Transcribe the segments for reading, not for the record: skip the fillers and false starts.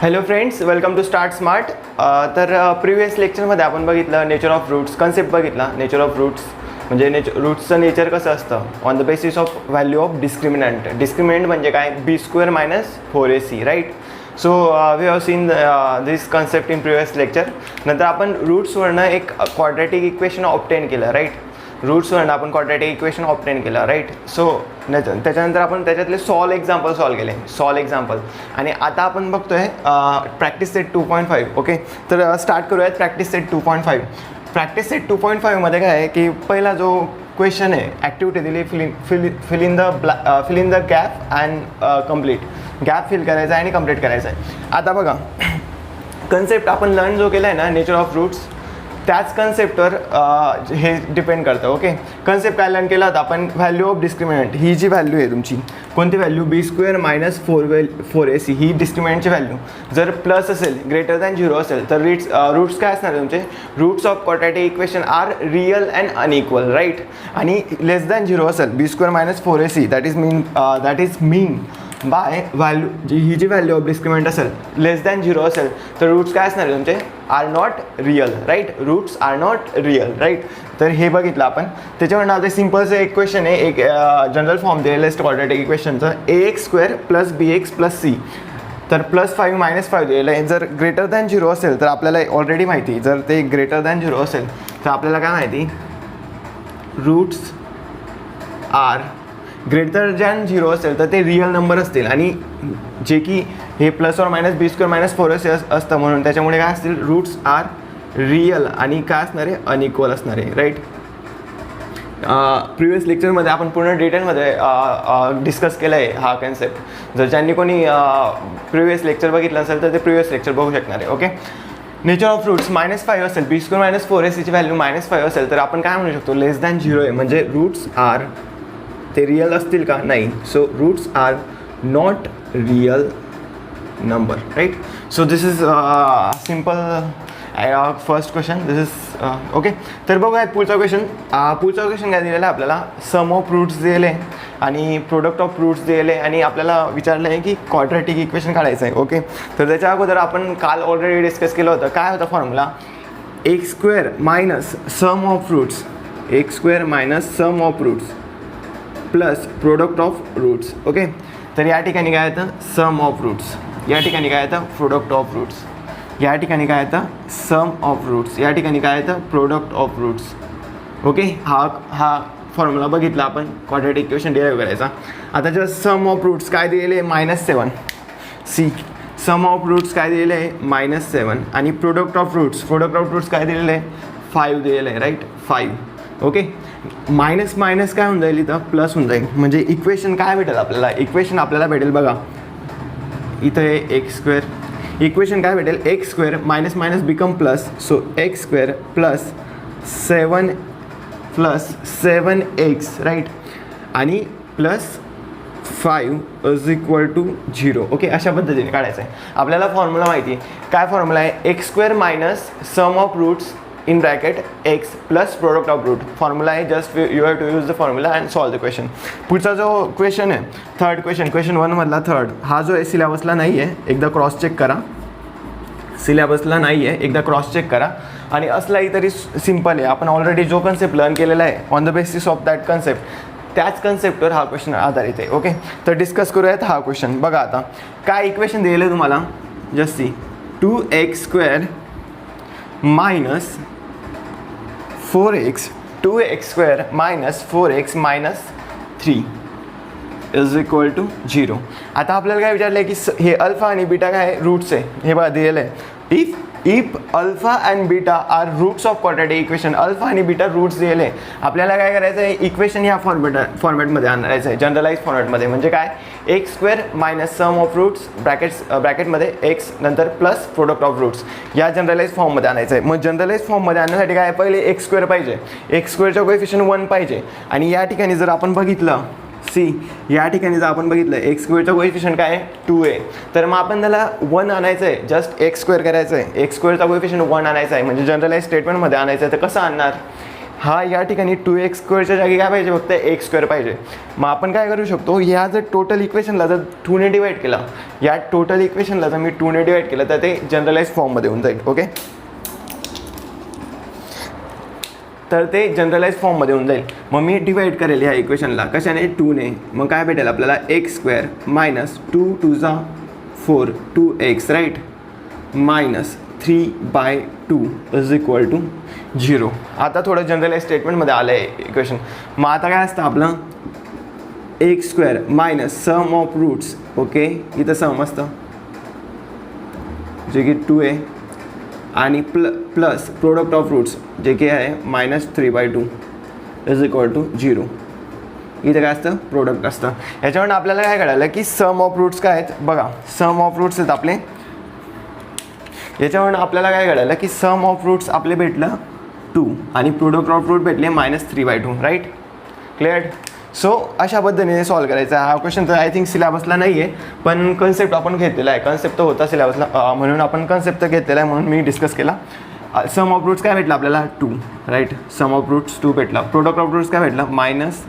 Hello friends, welcome to start smart. तर previous लेक्चरमध्ये आपण बघितलं नेचर ऑफ रूट्स कन्सेप्ट बघितला. नेचर ऑफ रूट्स म्हणजे रूट्सचं नेचर कसं असतं on the basis of value of discriminant. Discriminant म्हणजे काय, b² - 4ac, right. So we have seen this concept in previous lecture. नंतर आपण रूट्सवरनं एक क्वाड्रॅटिक इक्वेशन ऑब्टेन केलं, राईट. रूट्सवरनं आपण क्वाड्रॅटिक इक्वेशन ऑब्टेन केलं, राईट. सो त्याच्यानंतर आपण त्याच्यातले सॉल्व केले सॉल्व एक्झाम्पल. आणि आता आपण बघतोय प्रॅक्टिस सेट 2.5. ओके, तर स्टार्ट करूयात प्रॅक्टिस सेट 2.5. प्रॅक्टिस सेट 2.5 मध्ये काय आहे की पहिला जो क्वेश्चन आहे, ॲक्टिव्हिटी दिली, fill in the gap and complete. Gap fill करायचा आहे आणि कम्प्लीट करायचं आहे. आता बघा, कन्सेप्ट आपण लर्न जो केला आहे ना, नेचर ऑफ रूट्स, त्याच कन्सेप्टवर हे डिपेंड करतं. ओके, कन्सेप्ट काय लर्न केला होता आपण, व्हॅल्यू ऑफ डिस्क्रिमिनंट. ही जी व्हॅल्यू आहे तुमची, कोणती व्हॅल्यू, b² - 4ac, ही डिस्क्रिमिनंटची व्हॅल्यू जर प्लस असेल, ग्रेटर दॅन 0 असेल, तर रूट्स काय असणार तुमचे, roots of quadratic equation are real and unequal, right. आणि लेस दॅन 0 असेल, b² - 4ac, that is mean by value, ही जी व्हॅल्यू ऑफ डिस्क्रिमिनंट असेल लेस दॅन 0 असेल, तर रूट्स काय असणार तुमचे, are not real, right. Roots are not real, right. तर हे बघितलं आपण. त्याच्यावर आता सिम्पलचं एक क्वेश्चन आहे, एक जनरल फॉर्म दिलेलं आहे क्वाड्रॅटिक इक्वेशनचं, ax² + bx + c. तर +5 - 5 दिलेलं आहे. जर ग्रेटर दॅन 0 असेल तर आपल्याला ऑलरेडी माहिती, जर ते ग्रेटर दॅन 0 असेल तर आपल्याला काय माहिती, रूट्स आर ग्रेटर दॅन 0 असेल तर ते रियल नंबर असतील, आणि जे की हे ± b² - 4ac असतं, म्हणून त्याच्यामुळे काय असतील, रूट्स आर रियल आणि काय असणार आहे, अनइक्वल असणार आहे, राईट. प्रिव्हियस लेक्चरमध्ये आपण पूर्ण डिटेलमध्ये डिस्कस केलं आहे हा कन्सेप्ट. जर ज्यांनी कोणी प्रिव्हियस लेक्चर बघितलं असेल तर ते प्रिव्हियस लेक्चर बघू शकणार आहे. ओके, नेचर ऑफ रूट्स -5 असेल, b² - 4ac ची व्हॅल्यू -5 असेल, तर आपण काय म्हणू शकतो, लेस दॅन 0 आहे, म्हणजे रूट्स आर, ते रियल असतील का, नाही. So roots are not real number, right. So this is simple first question. This is okay. तर बघूयात पुढचा क्वेश्चन. पुढचा क्वेश्चन काय दिलेला आहे आपल्याला, सम ऑफ रूट्स दिले आणि प्रोडक्ट ऑफ रूट्स दिले, आणि आपल्याला विचारलं आहे की क्वाड्रॅटिक इक्वेशन काढायचं आहे. ओके, तर त्याच्या अगोदर आपण काल ऑलरेडी डिस्कस केलं होतं. काय होता formula, x² - sum of roots, x² - sum of roots plus product of roots. Okay, तर या ठिकाणी काय येतं, सम ऑफ रूट्स, या ठिकाणी काय येतं, प्रोडक्ट ऑफ रूट्स, या ठिकाणी काय येतं, सम ऑफ रूट्स, या ठिकाणी काय येतं, प्रोडक्ट ऑफ रूट्स. ओके, हा फॉर्म्युला बघितला आपण क्वाड्रॅटिक इक्वेशन डिराईव्ह करायचा. आता जर सम ऑफ रूट्स काय दिलेले आहे, -7, सी. सम ऑफ रूट्स काय दिलेले आहे, -7, आणि प्रोडक्ट ऑफ रूट्स काय दिलेले आहे, 5 दिलेलं आहे, राईट, 5. ओके, मायनस काय होऊन जाईल, इथं प्लस होऊन जाईल, म्हणजे इक्वेशन काय भेटेल आपल्याला, इक्वेशन आपल्याला भेटेल बघा, इथं आहे x², इक्वेशन काय भेटेल, x² - become plus, so x² + 7x, right, आणि +5 = 0. ओके, अशा पद्धतीने काढायचं आहे आपल्याला. फॉर्म्युला माहिती आहे, काय फॉर्म्युला आहे, x² - sum of roots in bracket x plus product of root. Formula आहे, just you have to use the formula and solve the question. पुढचा जो क्वेश्चन आहे, थर्ड क्वेश्चन 1 मधला थर्ड, हा जो आहे सिलेबसला नाही आहे, एकदा क्रॉस चेक करा. सिलेबसला नाही आहे, एकदा क्रॉस चेक करा. आणि असलाही तरी सिम्पल आहे, आपण ऑलरेडी जो कन्सेप्ट लर्न केलेला आहे on the basis of that concept, त्याच कन्सेप्टवर हा क्वेश्चन आधारित आहे. ओके, तर डिस्कस करूयात हा क्वेश्चन. बघा आता काय इक्वेशन दिलेलं आहे तुम्हाला, just see, 2x² - 4x, 2x² - 4x - 3 = 0. आता आपल्याला काय विचारलं आहे की हे अल्फा आणि बीटा काय आहे, रूट्स आहे. हे बघा दिलेलं आहे, if alpha and beta are roots of quadratic equation. Alpha आणि बीटा रूट्स दिलेले आहे. आपल्याला काय करायचं आहे, इक्वेशन ह्या फॉर्मॅटमध्ये आणायचं आहे, जनरलाइज फॉर्मॅटमध्ये. म्हणजे काय, x² - सम ऑफ रूट्स ब्रॅकेटमध्ये x नंतर प्लस प्रोडक्ट ऑफ रूट्स, या जनरलाइज फॉर्ममध्ये आणायचं आहे. मग जनरलाइज फॉर्ममध्ये आणण्यासाठी काय, पहिले x² पाहिजे, x² कोएफिशियंट 1 पाहिजे. आणि या ठिकाणी जर आपण बघितलं, सी, या ठिकाणी जर आपण बघितलं x² कोएफिशियंट काय आहे, 2 आहे, तर मग आपण त्याला 1 आणायचं आहे, जस्ट x² करायचं आहे, x² कोएफिशियंट 1 आणायचं आहे, म्हणजे जनरलाइज स्टेटमेंटमध्ये आणायचं आहे. तर कसं आणणार, हा या ठिकाणी 2x² जागी काय पाहिजे, फक्त x² पाहिजे. मग आपण काय करू शकतो, ह्या जर टोटल इक्वेशनला जर 2 ने डिवाईड केलं, या टोटल इक्वेशनला जर मी 2 ने डिवाईड केलं तर ते जनरलाइज फॉर्ममध्ये होऊन जाईल. ओके, तर ते जनरलाइज फॉर्ममध्ये होऊन जाईल. मग मी डिवाईड करेल ह्या इक्वेशनला कशाने, 2 ने. मग काय भेटेल आपल्याला, x² मायनस 2 2 जा 4 2x right minus 3/2 is equal to 0. आता थोडं जनरलाइज स्टेटमेंटमध्ये आलं आहे इक्वेशन. मग आता काय असतं आपलं, x² minus sum of roots. Okay, इथं सम असतं जे की 2 आहे आणि प्लस प्रोडक्ट ऑफ रूट्स जे की आहे मायनस 3/2 इज इक्वल टू 0. इथं काय असतं, प्रोडक्ट असतं. ह्याच्यावरून आपल्याला काय कळालं की सम ऑफ रूट्स काय आहेत बघा, सम ऑफ रूट्स आहेत आपले. याच्यावरून आपल्याला काय कळालं की सम ऑफ रूट्स आपले भेटलं 2 आणि प्रोडक्ट ऑफ रूट भेटले मायनस 3/2 राईट. क्लिअर. सो अशा पद्धतीने सॉल्व करायचा हा क्वेश्चन. तर आय थिंक सिलेबसला नाही आहे, पण कन्सेप्ट आपण घेतलेला आहे. कन्सेप्ट तर होता सिलेबसला, म्हणून आपण कन्सेप्ट तर घेतलेला आहे, म्हणून मी डिस्कस केला. सम ऑफ रूट्स काय भेटलं आपल्याला, 2 राईट. सम ऑफ रूट्स 2 भेटला. प्रोडक्ट ऑफ रूट्स काय भेटलं, मायनस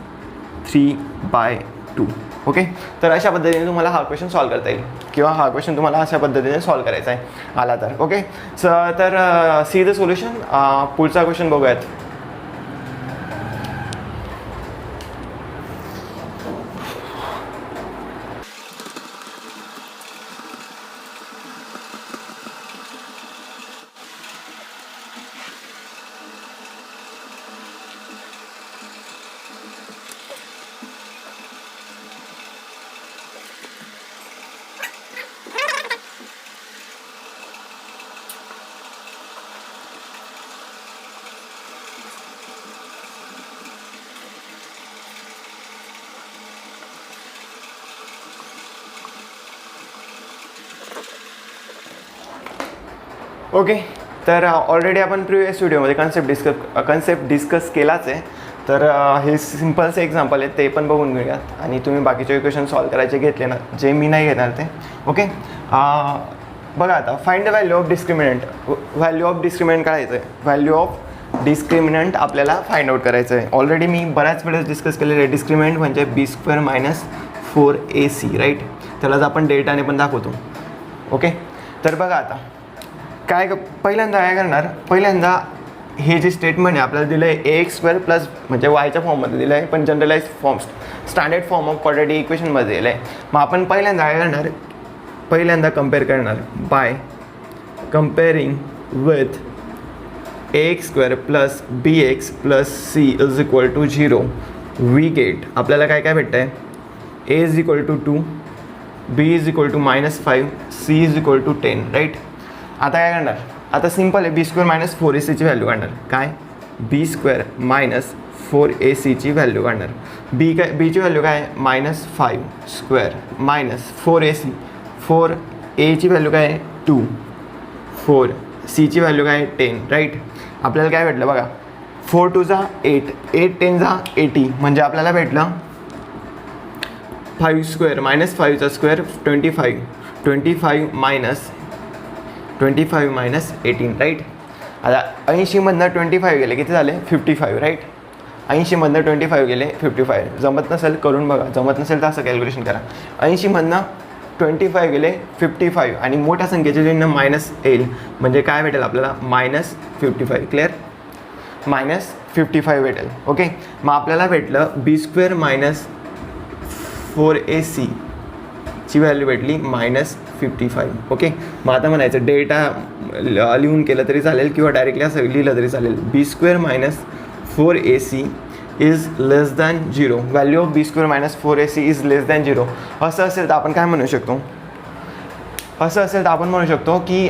3/2. ओके, तर अशा पद्धतीने तुम्हाला हा क्वेश्चन सॉल्व करता येईल, किंवा हा क्वेश्चन तुम्हाला अशा पद्धतीने सॉल्व करायचा आहे आला तर. ओके, तर सी द सोल्युशन. पुढचा क्वेश्चन बघूयात. ओके, तर ऑलरेडी आपण प्रिव्हियस व्हिडिओमध्ये कन्सेप्ट डिस्कस केलाच आहे. तर हे सिम्पलचे एक्झाम्पल आहेत, ते पण बघून घेऊयात. आणि तुम्ही बाकीचे इक्वेशन सॉल्व करायचे घेतले ना, जे मी नाही घेणार ते. ओके, बघा आता find the value of discriminant. Value of discriminant काढायचं आहे. व्हॅल्यू ऑफ डिस्क्रिमिनंट आपल्याला फाइंड आउट करायचं आहे. ऑलरेडी मी बऱ्याच वेळेस डिस्कस केलेलं आहे. डिस्क्रिमिनंट म्हणजे b² मायनस 4ac राईट. त्यालाच आपण डेल्टाने पण दाखवतो. ओके, तर बघा आता काय पहिल्यांदा काय करणार, पहिल्यांदा हे जे स्टेटमेंट आहे आपल्याला दिलं आहे ax² प्लस म्हणजे वायच्या फॉर्ममध्ये दिलं आहे, पण generalize form standard form of quadratic इक्वेशनमध्ये दिलं आहे. मग आपण पहिल्यांदा काय करणार, पहिल्यांदा कम्पेअर करणार by comparing with ax² plus bx plus c is equal to 0. We get आपल्याला काय काय भेटतं आहे, a is equal to 2, b is equal to -5, c is equal to 10 right. आता काय करणार, आता सिम्पल आहे, b² मायनस 4ac ची व्हॅल्यू काढणार. काय, b² मायनस 4ac ची व्हॅल्यू काढणार. बीची व्हॅल्यू काय, -5² मायनस 4ac. 4a ची व्हॅल्यू काय आहे 2, 4c ची व्हॅल्यू काय आहे 10 राईट. आपल्याला काय भेटलं बघा, 4 2 जा 8, 8 10 जा 80, म्हणजे आपल्याला भेटलं 5² मायनस 5चा स्क्वेअर 25, 25 मायनस 18 राईट. आता 80मधनं 25 गेले किती झाले, 55 राईट. 80मधनं 25 गेले 55. जमत नसेल करून बघा, जमत नसेल तर असं कॅल्क्युलेशन करा. 80मधनं 25 गेले 55 आणि मोठ्या संख्येचे चिन्ह मायनस येईल, म्हणजे काय भेटेल आपल्याला -55. क्लिअर, -55 भेटेल. ओके, मग आपल्याला भेटलं b² मायनस 4ac ची व्हॅल्यू भेटली -55. ओके, मग आता म्हणायचं डेटा लिहून केलं तरी चालेल किंवा डायरेक्टली असं लिहिलं तरी चालेल. b² minus 4ac is less than 0. Value of b² minus 4ac is less than 0. असं असेल तर आपण काय म्हणू शकतो, असं असेल तर आपण म्हणू शकतो की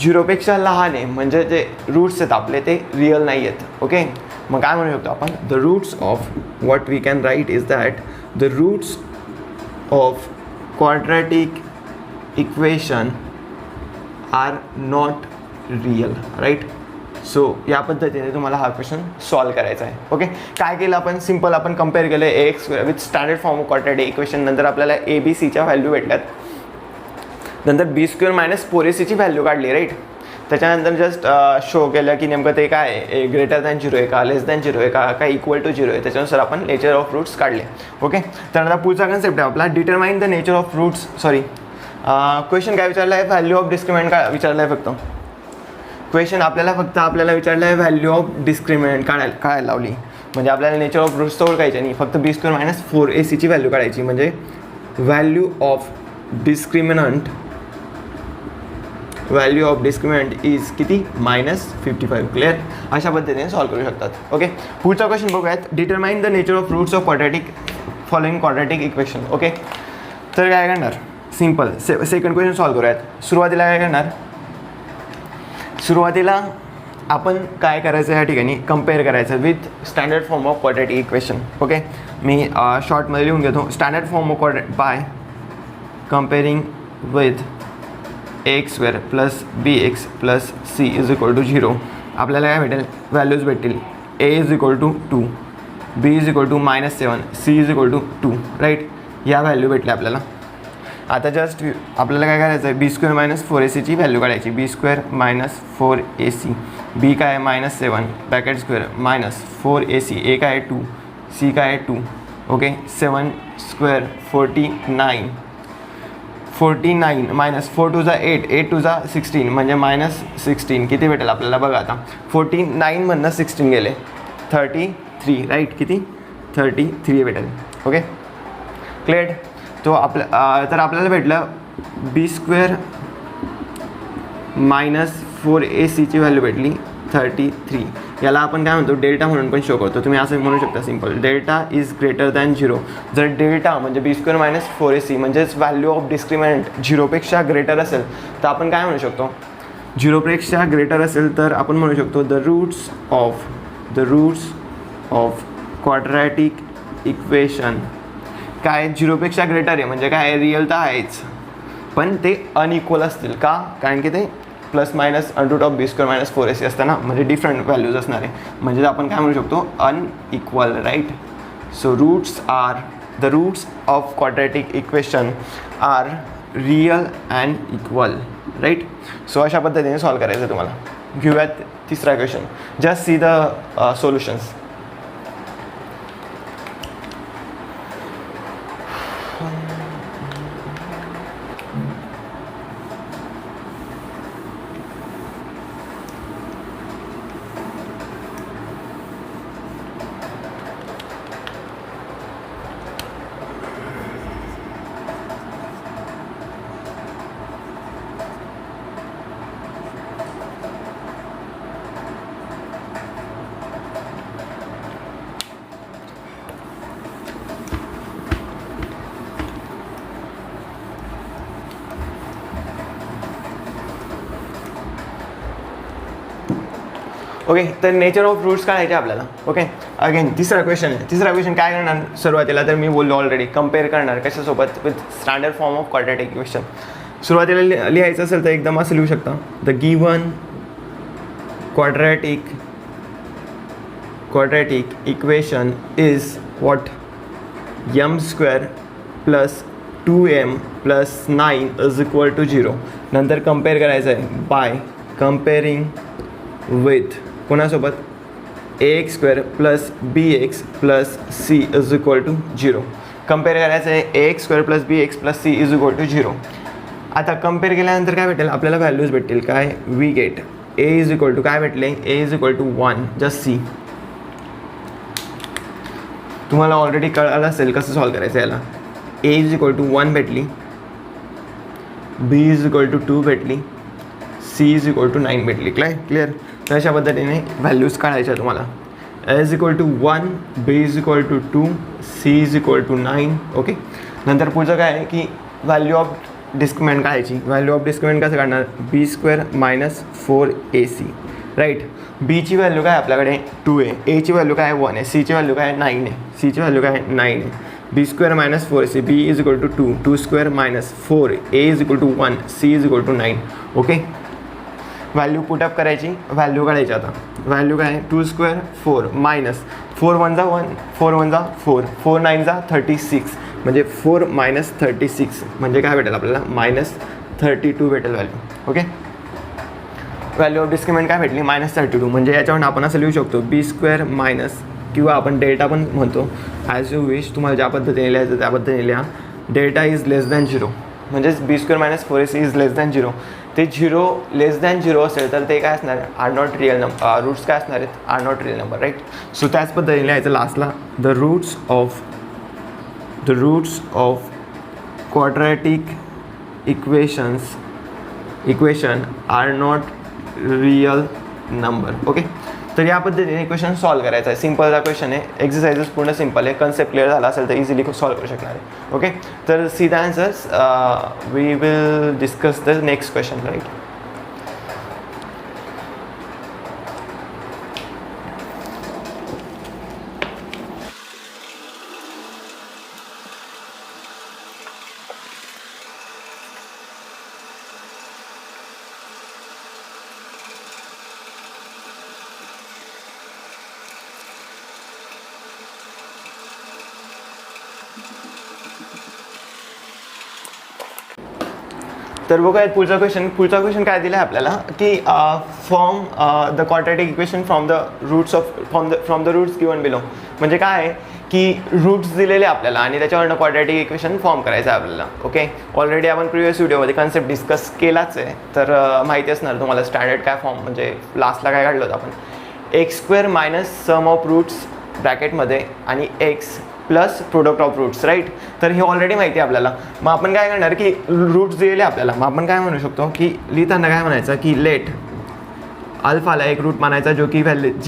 0पेक्षा लहान आहे, म्हणजे जे रूट्स आहेत आपले ते रिअल नाही आहेत. ओके, मग काय म्हणू शकतो आपण, the roots of what we can right is that the roots of quadratic equation are not real right. So या पद्धतीने तुम्हाला हा क्वेश्चन सॉल्व करायचा आहे. ओके, काय केलं आपण, सिम्पल आपण कम्पेअर केलं ax² with standard form of quadratic equation. नंतर आपल्याला abcच्या व्हॅल्यू भेटल्यात. नंतर b² मायनस 4ac ची व्हॅल्यू काढली राईट. त्याच्यानंतर जस्ट शो केलं की नेमकं ते काय आहे, ग्रेटर दॅन 0 आहे का, लेस दॅन 0 आहे का, काय इक्वल टू 0 आहे, त्याच्यानुसार आपण नेचर ऑफ रूट्स काढले. ओके, त्यानंतर पुढचा कन्सेप्ट आहे आपला determine the nature of roots. Sorry, question काय विचारला आहे, व्हॅल्यू ऑफ डिस्क्रिमिनंट काय विचारलं आहे. फक्त क्वेश्चन आपल्याला विचारलं आहे व्हॅल्यू ऑफ डिस्क्रिमिनंट काढायला लावली. म्हणजे आपल्याला नेचर ऑफ रूट्स तर ओळखायचे नाही, फक्त b² - 4ac ची व्हॅल्यू काढायची. म्हणजे व्हॅल्यू ऑफ डिस्क्रिमिनंट इज किती, -55. क्लिअर, अशा पद्धतीने सॉल्व्ह करू शकतात. ओके, पुढचा क्वेश्चन बघूयात. Determine the nature of roots of following quadratic equation. Okay, तर काय करणार, सिम्पल सेकंड क्वेश्चन सॉल्व्ह करूयात. सुरुवातीला काय करणार, सुरुवातीला आपण काय करायचं या ठिकाणी, कम्पेअर करायचं with standard form of quadratic equation. Okay, मी शॉर्टमध्ये लिहून घेतो. Standard form of by comparing with a² + bx + c = 0. आपल्याला काय भेटेल, व्हॅल्यूज भेटतील. a = 2, b -7, c = 2. राईट, या व्हॅल्यू भेटल्या आपल्याला. आता जस्ट आपल्याला काय करायचं आहे, b² - 4ac ची व्हॅल्यू काढायची. b² - 4ac, b काय आहे -7 (स्क्वेअर) -4ac, a काय आहे 2, c काय आहे 2. ओके, 7 स्क्वेअर 49, 49 -4 2 8, 8 2 16, म्हणजे -16. किती भेटेल आपल्याला बघा. आता 49 मधनं 16 गेले, 33. राईट, किती 33 भेटेल. Okay, clear. तो तर आपल्याला भेटलं b² - 4ac ची व्हॅल्यू भेटली 33. याला आपण काय म्हणतो, डेल्टा म्हणून पण शो करतो. तुम्ही असं म्हणू शकता simple, delta is greater than 0. जर डेल्टा म्हणजे b² - 4ac म्हणजेच व्हॅल्यू ऑफ डिस्क्रिमिनंट 0पेक्षा ग्रेटर असेल तर आपण काय म्हणू शकतो, 0पेक्षा ग्रेटर असेल तर आपण म्हणू शकतो the roots of quadratic equation. काय 0पेक्षा ग्रेटर आहे म्हणजे काय, रिअल तर आहेच, पण ते अनइक्वल असतील. का, कारण की ते ±√ b² - 4ac असताना म्हणजे डिफरंट व्हॅल्यूज असणार आहे. म्हणजे आपण काय म्हणू शकतो, unequal. Right, so the roots of quadratic equation are real and equal. Right, so अशा पद्धतीने सॉल्व्ह करायचं तुम्हाला. घेऊयात तिसरा question. Just see the solutions. Okay, तर नेचर ऑफ रूट्स काढायचे आपल्याला. ओके, अगेन तिसरा क्वेश्चन आहे. तिसरा क्वेश्चन काय करणार, सुरुवातीला तर मी बोललो ऑलरेडी, कम्पेअर करणार कशासोबत, with standard form of quadratic equation. सुरुवातीला लिहायचं असेल तर एकदम असं लिहू शकता, the given quadratic equation is what, m² + 2m + 9 = 0. नंतर कम्पेअर करायचं आहे बाय कम्पेअरिंग विथ कोणासोबत, ax² + bx + c = 0. कम्पेअर करायचं आहे ax² + bx + c = 0. आता कम्पेअर केल्यानंतर काय भेटेल आपल्याला, व्हॅल्यूज भेटतील. काय, वी गेट a काय भेटले, a = 1. जस्ट सी, तुम्हाला ऑलरेडी कळालं असेल कसं सॉल्व्ह करायचं याला. a = 1 भेटली, b = 2 भेटली, c = 9 भेटली. क्लिअर. तर अशा पद्धतीने व्हॅल्यूज काढायच्या तुम्हाला. a = 1, b = 2, c = 9. ओके, नंतर पुढचं काय आहे की व्हॅल्यू ऑफ डिस्क्रिमिनंट काढायची. व्हॅल्यू ऑफ डिस्क्रिमिनंट कसं काढणार, b² - 4ac. राईट, b ची व्हॅल्यू काय आपल्याकडे 2 आहे, a ची व्हॅल्यू काय 1 आहे, c ची व्हॅल्यू काय 9 आहे, c ची व्हॅल्यू काय 9 आहे. b² - 4ac, b = 2, 2² - 4, a = 1, c = 9. Okay, value put up करायची, व्हॅल्यू काढायची. आता व्हॅल्यू काय आहे, 2² - 4 - 4 1 = 1, 4 1 = 4, 4 9 = 36, म्हणजे 4 - 36 म्हणजे काय भेटेल आपल्याला, -32 भेटेल value. Okay, value of discriminant काय भेटली -32. म्हणजे याच्यावरून आपण असं लिहू शकतो b² मायनस, किंवा आपण डेल्टा पण म्हणतो, ॲज यू विश, तुम्हाला ज्या पद्धतीने लिहायचं त्या पद्धतीने लिहा. डेल्टा इज लेस दॅन 0, म्हणजेच b² - 4ac is less than 0. ते 0 लेस दॅन 0 असेल तर ते काय असणार आहे, are not real number. Roots काय असणार आहेत, are not real number, right. So त्याच पद्धतीने लिहायचं लास्टला, the roots of quadratic equation are not real number. Okay, तर या पद्धतीने इक्वेशन सॉल्व करायचं आहे. सिम्पलचा क्वेश्चन आहे, एक्सरसाइजेस पूर्ण सिम्पल आहे. कन्सेप्ट क्लिअर झाला असेल तर इझिली सॉल्व करू शकणार आहे. ओके, तर see the answers. We will discuss the next question, right. तर बघा पुढचा क्वेश्चन काय दिला आहे आपल्याला की form the quadratic equation from the roots given below. म्हणजे काय आहे की रूट्स दिलेले आपल्याला आणि त्याच्यावरनं क्वाड्रॅटिक इक्वेशन फॉर्म करायचं आहे आपल्याला. ओके, ऑलरेडी आपण प्रिव्हियस व्हिडिओमध्ये कन्सेप्ट डिस्कस केलाच आहे, तर माहिती असणार तुम्हाला स्टँडर्ड काय फॉर्म, म्हणजे लास्टला काय काढलं होतं आपण, x² minus sum of roots ब्रॅकेटमध्ये आणि x plus product of roots, right. तर हे ऑलरेडी माहिती आहे आपल्याला. मग आपण काय करणार की रूट्स दिलेले आपल्याला, मग आपण काय म्हणू शकतो की लिहिताना काय म्हणायचं की लेट अल्फाला एक रूट मानायचा जी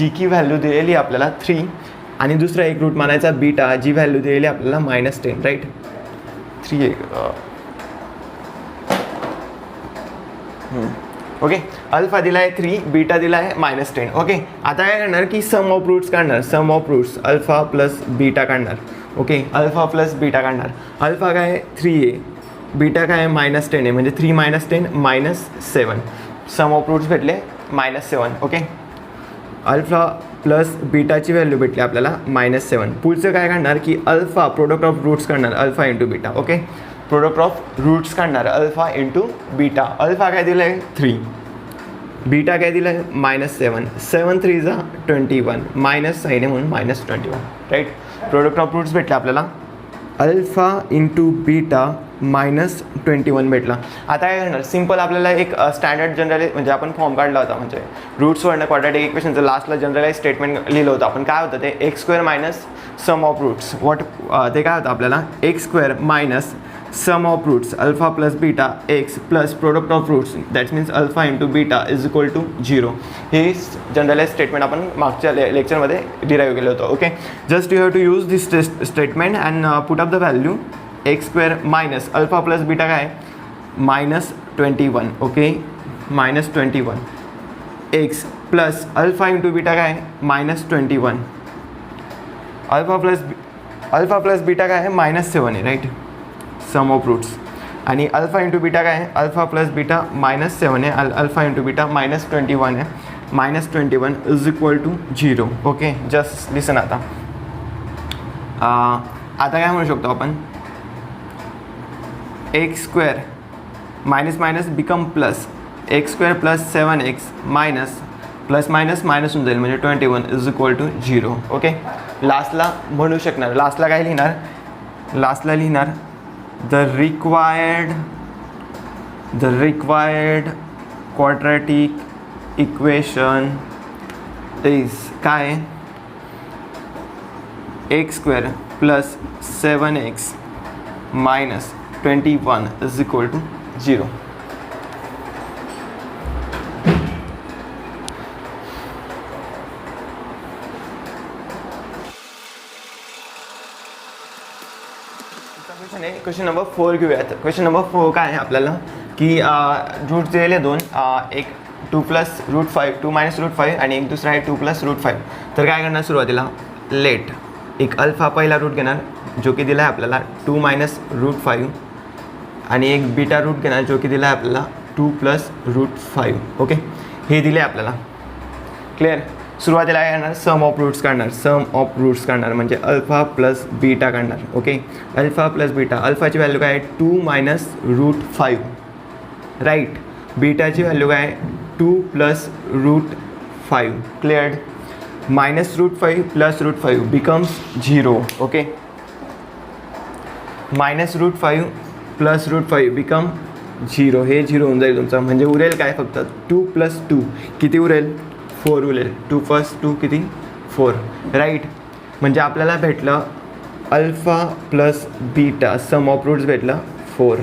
की व्हॅल्यू दिलेली आपल्याला 3, आणि दुसरा एक रूट मानायचा बीटा जी व्हॅल्यू दिलेली आपल्याला -10, राईट. 3 ओके, अल्फा दिला आहे 3, बीटा दिला आहे -10. ओके, आता काय करणार की सम ऑफ रूट्स काढणार, sum of roots alpha plus beta काढणार. ओके, अल्फा प्लस बीटा काढणार. अल्फा काय आहे 3 आहे, बीटा काय आहे -10 आहे, म्हणजे 3 - 10 -7. सम ऑफ रूट्स भेटले -7. ओके, अल्फा प्लस बीटाची व्हॅल्यू भेटली आपल्याला -7. पुढचं काय काढणार की अल्फा प्रोडक्ट ऑफ रूट्स काढणार, alpha into beta. Okay, product of roots काढणार अल्फा इंटू बीटा. अल्फा काय दिलं आहे 3, बीटा काय दिलं आहे -7. 7 3 जा 21, मायनस साईन आहे म्हणून -21, राईट. प्रोडक्ट ऑफ रूट्स भेटला आपल्याला अल्फा इंटू बीटा -21 भेटला. आता काय करणार, सिम्पल आपल्याला एक स्टँडर्ड जनरल, म्हणजे आपण फॉर्म काढला होता, म्हणजे रूट्सवरनं क्वाड्रॅटिक इक्वेशनचं लास्टला जनरलाइज स्टेटमेंट लिहिलं होतं आपण. काय होतं ते x² minus sum of roots, ते काय होतं आपल्याला x² minus sum of roots alpha plus beta x plus product of roots, that means alpha into beta is equal to 0. हे जनरलाइज स्टेटमेंट आपण मागच्या लेक्चरमध्ये डिराईव्ह केलं होतं. Okay, just you have to use this statement and put up the value. x² minus alpha plus beta काय -21. Okay, -21 x plus alpha into beta काय -21. Alpha plus beta काय -7 आहे, राईट. सम ऑफ रूट्स आणि alpha into beta काय आहे, alpha plus beta -7 आहे, alpha into beta -21 आहे. -21 is equal to 0. Okay, just listen. आता काय म्हणू शकतो आपण, x² minus minus become plus, x² plus 7x minus plus minus minus होऊन जाईल, म्हणजे 21 इज इक्वल टू 0. ओके, लास्टला म्हणू शकणार, लास्टला काय लिहिणार, लास्टला लिहिणार the required quadratic equation is काय x² plus 7x minus 21 is equal to 0. Question number 4 घेऊयात. क्वेश्चन नंबर 4 काय आहे आपल्याला की रूट दिलेले दोन, एक 2 प्लस रूट 5, 2 मायनस रूट 5 आणि एक दुसरा आहे 2 प्लस रूट 5. तर काय करणार सुरुवातीला, लेट एक अल्फा पहिला रूट घेणार जो की दिला आहे आपल्याला 2 मायनस रूट 5 आणि एक बीटा रूट घेणार जो की दिला आहे आपल्याला 2 प्लस रूट 5. ओके, हे दिले आपल्याला. क्लिअर. सुरुवातीला काय करणार, सम ऑफ रूट्स काढणार म्हणजे अल्फा प्लस बीटा काढणार. ओके, अल्फा प्लस बीटा, अल्फाची व्हॅल्यू काय आहे 2 मायनस रूट 5, राईट. बीटाची व्हॅल्यू काय आहे 2 plus root 5 cleared. Minus root 5 plus root 5 becomes 0. Okay, minus root 5 plus root 5 become 0. हे 0 होऊन जाईल तुमचं. म्हणजे उरेल काय, फक्त 2 प्लस 2 किती उरेल, 4 उरेल. 2 प्लस 2 किती, 4, राईट. म्हणजे आपल्याला भेटलं alpha plus beta, sum of roots भेटलं 4.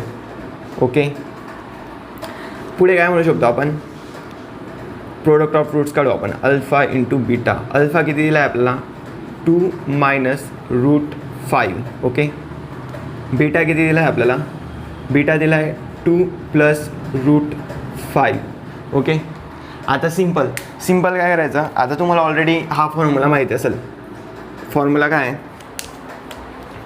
ओके, पुढे काय म्हणू शकतो आपण, प्रोडक्ट ऑफ रूट्स काढू आपण. Alpha into beta. अल्फा किती दिला आहे आपल्याला, 2 मायनस रूट 5. ओके, बीटा किती दिला आहे आपल्याला, बीटा दिला आहे 2 प्लस रूट 5. ओके, आता सिम्पल काय करायचं, आता तुम्हाला ऑलरेडी हा फॉर्म्युला माहिती असेल. फॉर्म्युला काय आहे,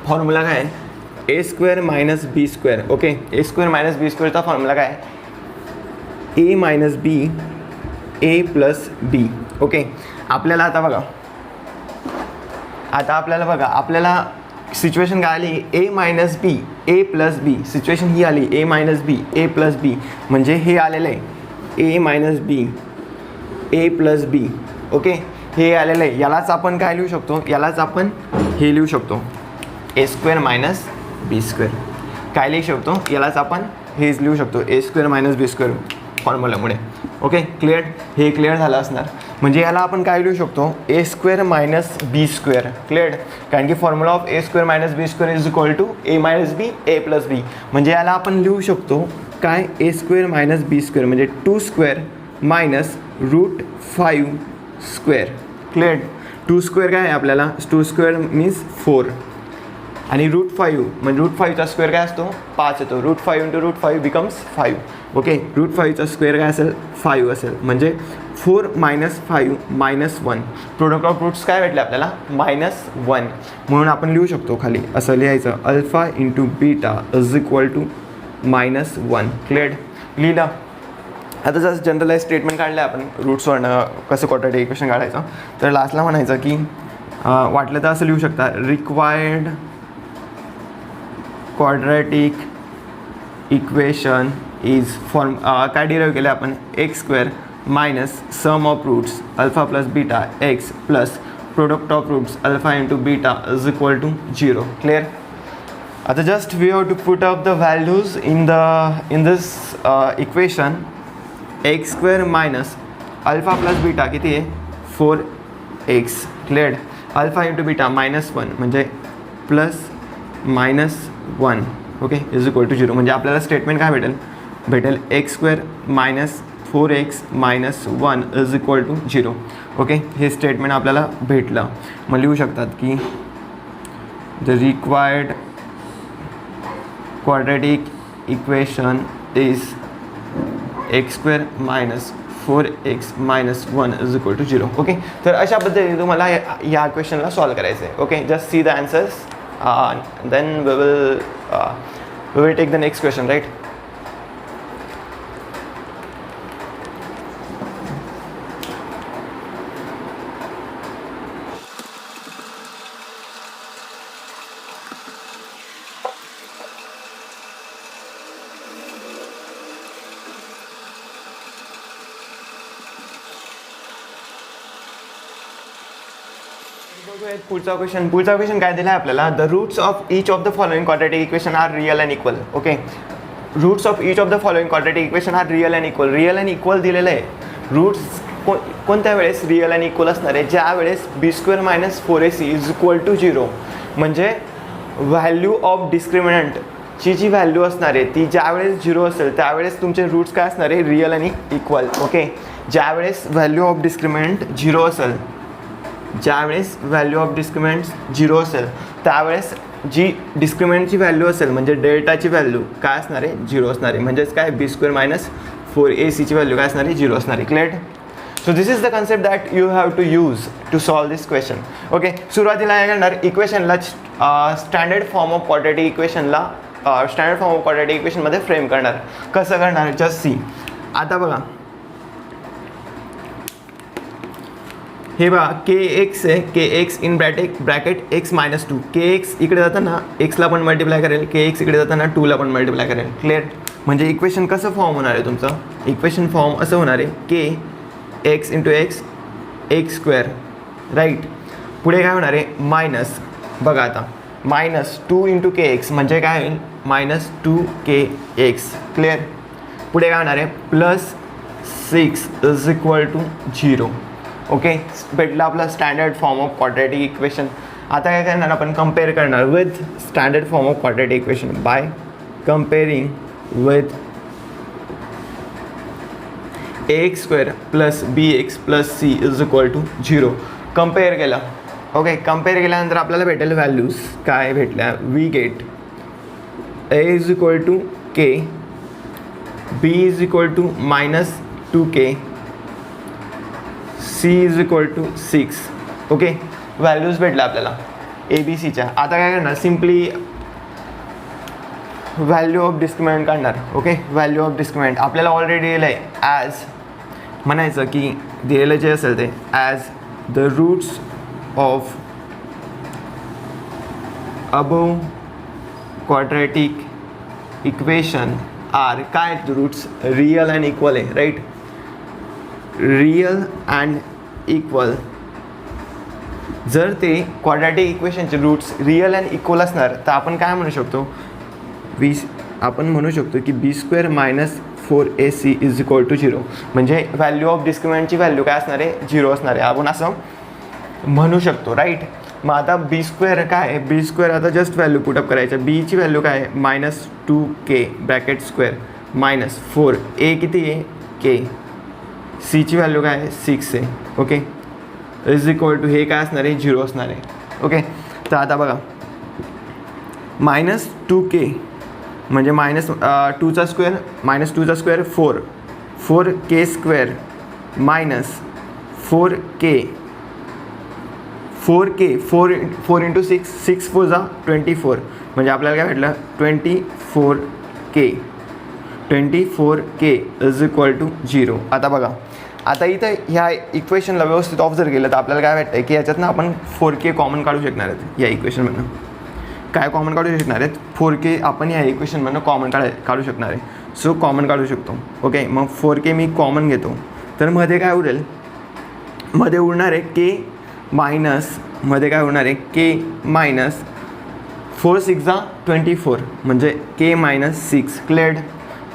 फॉर्म्युला काय आहे, ए square minus B square. Okay, ए स्क्वेअर मायनस बी स्क्वेअरचा फॉर्म्युला काय आहे, ए minus B A plus B. Okay, आपल्याला आता बघा, आपल्याला सिच्युएशन काय आली, ए minus B A plus B. Situation ही आली ए minus B A plus B, म्हणजे हे आलेलं आहे ए minus B A plus B. Okay, हे आलेलं आहे. यालाच आपण काय लिहू शकतो, यालाच आपण हे लिहू शकतो, A square minus B square. काय लिहू शकतो, यालाच आपण हेच लिहू शकतो, A square minus B square फॉर्म्युल्यामुळे. Okay, clear. हे क्लिअर झालं असणार. म्हणजे याला आपण काय लिहू शकतो, A square minus B square. Clear, कारण की formula of A square minus B square is equal to A minus B A plus B. म्हणजे याला आपण लिहू शकतो काय, A square minus B square म्हणजे 2 square minus root 5 square. Clear, 2 square काय आहे आपल्याला, 2 स्क्वेअर मीन्स 4 आणि रूट 5 म्हणजे रूट 5चा स्क्वेअर काय असतो, 5 येतो. Root 5 into root 5 becomes 5. Okay, root 5चा स्क्वेअर काय असेल, 5 असेल. म्हणजे 4 minus 5 minus 1. Product of roots काय भेटले आपल्याला, -1. म्हणून आपण लिहू शकतो खाली असं लिहायचं, alpha into beta is equal to -1. Clear, लिहिलं. आता जसं जनरलाइज स्टेटमेंट काढलं आपण रूट्सवरनं कसं क्वाड्रॅटिक इक्वेशन काढायचं, तर लास्टला म्हणायचं की वाटलं तर असं लिहू शकता, required quadratic equation is form काय डिराईव्ह केलं आपण, X square minus sum of roots alpha plus beta X plus product of roots alpha into beta is equal to 0. Clear. आता just we have to put up the values in this equation. X square minus alpha plus beta किती आहे, 4x. Clear. Alpha into beta -1 म्हणजे plus -1. Okay, is equal to 0. म्हणजे आपल्याला statement काय भेटेल x square minus 4x minus 1 is equal to 0. Okay, हे statement आपल्याला भेटलं. मग लिहू शकतात की the required quadratic equation is x square minus 4x minus 1 is equal to 0. Okay, तर अशा पद्धतीने तुम्हाला या क्वेश्चनला सॉल्व करायचं आहे. Okay, just see the answers, then we will take the next question, right. पुढचा क्वेश्चन काय दिला आहे आपल्याला, the roots of each of the following quadratic equation are real and equal. Okay, roots of each of the following quadratic equation are real and equal. Real and equal दिलेलं आहे. Roots कोणत्या वेळेस real and equal असणार आहे, ज्या वेळेस B square minus 4ac is equal to 0. म्हणजे value of डिस्क्रिमिनंटची जी व्हॅल्यू असणार आहे ती ज्यावेळेस 0 असेल त्यावेळेस तुमचे रूट्स काय असणार आहे, रिअल आणि इक्वल. ओके, ज्यावेळेस व्हॅल्यू ऑफ डिस्क्रिमिनंट 0 असेल, ज्यावेळेस व्हॅल्यू ऑफ डिस्क्रिमिनंट 0 असेल त्यावेळेस जी डिस्क्रिमिनंटची व्हॅल्यू असेल म्हणजे डेल्टाची व्हॅल्यू काय असणार आहे, 0 असणार आहे. म्हणजेच काय, बी स्क्वेअर मायनस 4ac व्हॅल्यू काय असणार आहे, 0 असणार आहे. Clear. So this is the concept that you have to use to solve this question. Okay, सुरुवातीला काय करणार, इक्वेशनला स्टँडर्ड फॉर्म ऑफ क्वाड्रॅटिक इक्वेशनला स्टँडर्ड फॉर्म ऑफ क्वाड्रॅटिक इक्वेशनमध्ये फ्रेम करणार. कसं करणार, जस्ट सी. आता बघा, हे बघा के एक्स आहे, K X in bracket X minus 2. K X इकडे जाताना एक्सला पण मल्टिप्लाय करेल, के एक्स इकडे जाताना 2ला पण मल्टिप्लाय करेल. क्लिअर. म्हणजे इक्वेशन कसं फॉर्म होणार आहे तुमचं, इक्वेशन फॉर्म असं होणार आहे K X into X X square, right. पुढे काय होणार आहे मायनस, बघा आता मायनस 2 इंटू के एक्स म्हणजे काय होईल मायनस 2k एक्स, क्लिअर. पुढे काय होणार आहे plus 6 is equal to 0. Okay, भेटला आपला standard form of quadratic equation. आता काय करणार आपण कम्पेअर करणार with standard form of quadratic equation by comparing with ax square plus bx plus c is equal to 0. Compare केला. ओके, कम्पेअर केल्यानंतर आपल्याला भेटेल व्हॅल्यूज काय भेटल्या, we get a is equal to k, b is equal to minus 2k, c is equal to 6. Okay, values भेटल्या आपल्याला A B सीच्या. आता काय करणार सिम्पली व्हॅल्यू ऑफ डिस्क्रिमिनंट काढणार. ओके, व्हॅल्यू ऑफ डिस्क्रिमिनंट आपल्याला ऑलरेडी दिलं आहे ॲज, म्हणायचं की दिलेलं जे असेल ते as the roots of above quadratic equation are, काय रूट्स रियल अँड इक्वल आहे, राईट. रियल अँड इक्वल, जर ते क्वाड्रॅटिक इक्वेशनचे रूट्स रियल अँड इक्वल असणार तर आपण काय म्हणू शकतो, आपण म्हणू शकतो की B square minus 4ac is equal to 0. म्हणजे व्हॅल्यू ऑफ डिस्क्रिमिनंटची व्हॅल्यू काय असणार आहे 0 असणार आहे, आपण असं म्हणू शकतो, राईट. मग आता बी स्क्वेअर काय आहे, बी स्क्वेअर आता जस्ट व्हॅल्यू पुटअप करायचं. बीची व्हॅल्यू काय आहे minus 2k bracket square minus 4, ए किती आहे k, सीची व्हॅल्यू काय आहे 6 आहे. ओके, इज इक्वल टू हे काय असणार आहे 0 असणार आहे. ओके, तर आता बघा मायनस 2k म्हणजे मायनस 2चा स्क्वेअर मायनस 2चा square 4k square minus 4k 4 into 6 4 जा 24 म्हणजे आपल्याला काय भेटलं 24k इज इक्वल टू 0. आता बघा, आता इथं ह्या इक्वेशनला व्यवस्थित ऑब्झर्व केलं तर आपल्याला काय वाटतं की याच्यातनं आपण 4k कॉमन काढू शकणार आहेत. या इक्वेशनमधनं काय कॉमन काढू शकणार आहेत 4k आपण या इक्वेशनमधनं कॉमन काढू शकणार आहे. सो कॉमन काढू शकतो. ओके, मग 4k मी कॉमन घेतो तर मध्ये काय उरेल, मध्ये उरणार आहे k मायनस, मध्ये काय होणार आहे k मायनस 4 6 जा 24 म्हणजे k minus 6, cleared.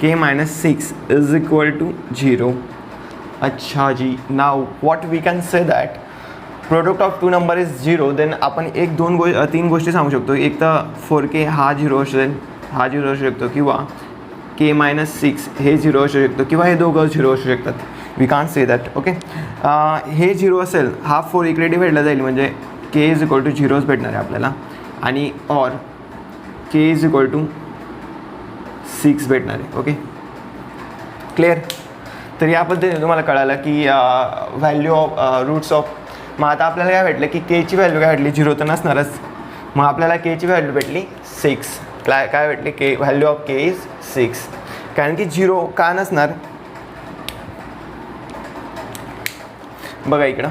k minus 6 is equal to 0. अच्छा जी, now what we can say that product of 2 number is 0. Then आपण 3 गोष्टी सांगू शकतो. एक तर 4k हा 0 असेल, हा 0 असू शकतो, किंवा k मायनस 6 हे 0 असू शकतो, किंवा हे दोघं 0 असू शकतात. We can't say that. Okay, हे 0 असेल, हा 4 इकडे डिवाइडला जाईल म्हणजे k इज इक्वल टू 0च भेटणार आहे आपल्याला, आणि or k is equal to 6 भेटणार आहे. Okay, clear. तर या पद्धतीने तुम्हाला कळालं की व्हॅल्यू ऑफ रूट्स ऑफ. मग आता आपल्याला काय भेटलं की केची व्हॅल्यू काय भेटली 0 तर नसणारच. मग आपल्याला केची व्हॅल्यू भेटली 6. काय भेटली K value of K is 6, कारण की 0 का नसणार. बघा इकडं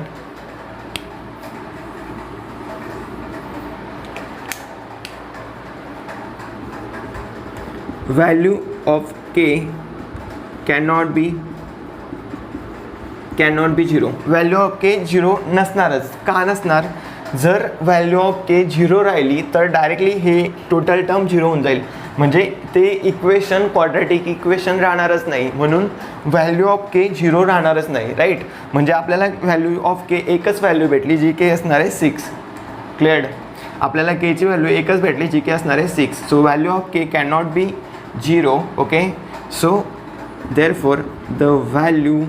value of K cannot be 0. Value of K 0 नसणारच. का नसणार, जर व्हॅल्यू ऑफ के 0 राहिली तर डायरेक्टली हे टोटल टर्म 0 होऊन जाईल, म्हणजे ते इक्वेशन क्वाड्रॅटिक इक्वेशन राहणारच नाही. म्हणून व्हॅल्यू ऑफ के 0 राहणारच नाही, राईट. म्हणजे आपल्याला व्हॅल्यू ऑफ के एकच व्हॅल्यू भेटली जी के असणार आहे 6, क्लिअर्ड. आपल्याला केची व्हॅल्यू एकच भेटली जी के असणार आहे 6. So value of k can not be 0. Okay, so therefore the value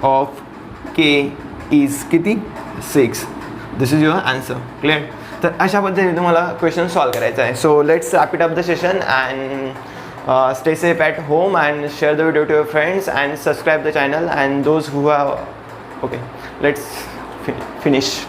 of K is किती 6. This is your answer, clear. तर अशा पद्धतीने तुम्हाला क्वेश्चन सॉल्व करायचा आहे. So let's wrap it up the session and stay safe at home and share the video to your friends and subscribe the channel and those who have. Okay, let's finish.